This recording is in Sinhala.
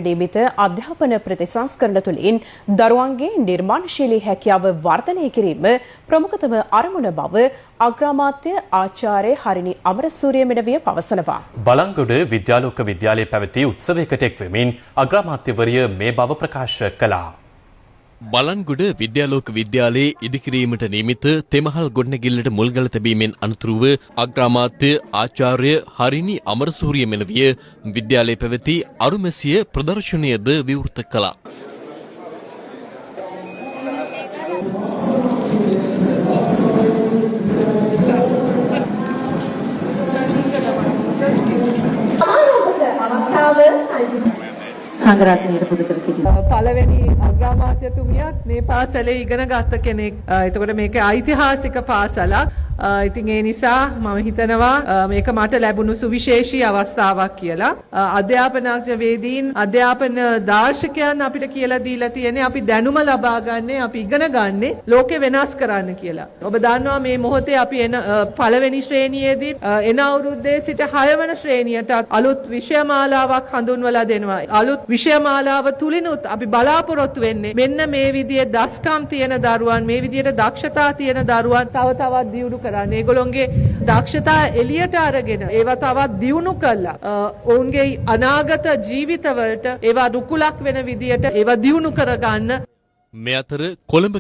නියමිත අධ්‍යාපන ප්‍රතිසංස්කරණ තුළින් දරුවන්ගේ නිර්මාණශීලී හැකියාව වර්ධනය කිරීම ප්‍රමුඛතම අරමුණ බව අග්‍රාමාත්‍ය ආචාර්ය හරිනි අමරසූරිය මෙනවිය පවසනවා. බලංගොඩ විද්‍යාලෝක විද්‍යාලයේ පැවති උත්සවයකට එක්වෙමින් අග්‍රාමාත්‍යවරිය මේ බව ප්‍රකාශ කළා. බලන්ගොඩ විද්‍යාලෝක විද්‍යාලයේ ඉදිකිරීමට නියමිත තෙමහල් ගොඩනැගිල්ලට මුල්ගල තැබීමෙන් අනතුරුව අග්‍රාමාත්‍ය ආචාර්ය හරිනි අමරසූරිය මෙනවිය විද්‍යාලයේ පැවති අරුමැසිය ප්‍රදර්ශනයද විවෘත කළා. සංග්‍රහණයට පුදු කර සිටිනවා. පළවෙනි අග්‍රාමාත්‍යතුමියත් මේ පාසලේ ඉගෙන ගත්ත කෙනෙක්. එතකොට මේක ඓතිහාසික පාසලක්. ඉතින් ඒ නිසා මම හිතනවා මේක මට ලැබුණු සුවිශේෂී අවස්ථාවක් කියලා. අධ්‍යාපනඥවේදීන් අධ්‍යාපන දාර්ශකයන් අපිට කියලා දීලා තියෙන්නේ අපි දැනුම ලබා ගන්න, අපි ඉගෙන ගන්න ලෝකේ වෙනස් කරන්න කියලා. ඔබ දන්නවා මේ මොහොතේ අපි එන පළවෙනි ශ්‍රේණියේදී එන අවුරුද්දේ සිට 6 වෙනි ශ්‍රේණියට අලුත් විෂය මාලාවක් හඳුන්වලා දෙනවා. අලුත් විෂය මාලාව තුලිනුත් අපි බලාපොරොත්තු වෙන්නේ මෙන්න මේ විදිහේ දස්කම් තියෙන දරුවන්, මේ විදිහට දක්ෂතා තියෙන දරුවන් තව තවත් දියුණු කරන්න. ඒගොල්ලොන්ගේ දක්ෂතා එළියට අරගෙන ඒවා තවත් දියුණු කළා. ඔවුන්ගේ අනාගත ජීවිතවලට ඒවා රුකුලක් වෙන විදිහට ඒවා දියුණු කරගන්න. මේ අතර කොළඹ